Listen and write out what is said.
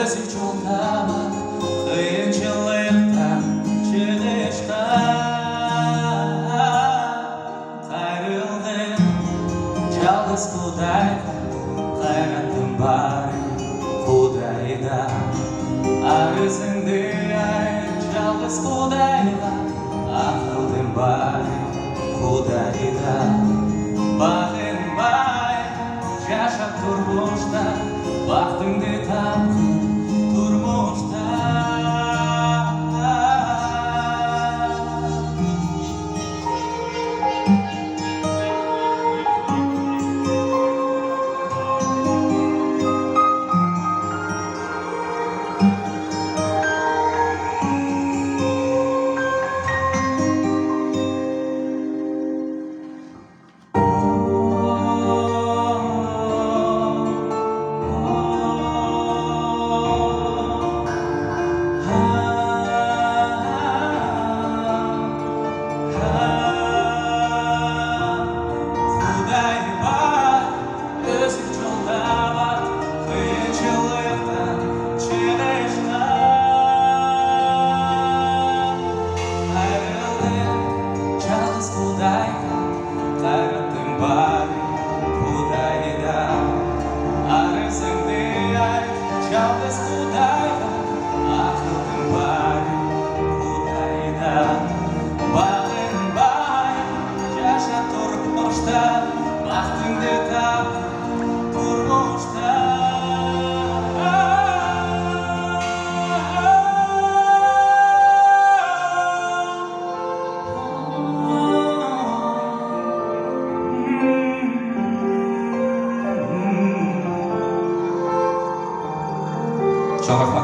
өзі жолдама қиыншылықтан шығышқа қайрылдым жалғыз құдайға қайратым бар құдайда арызыңды айт жалғыз құдайға ақылдым бар құдайда бағынбай жашап тұрмышта бақытыңды тапқын тұрмышта қайратым бар құдайда арызыңды айт жалғыз құдайға ақылдым бар құдайда бағынбай жаша тұрмышта бақытыңды тап тұрмышта Çok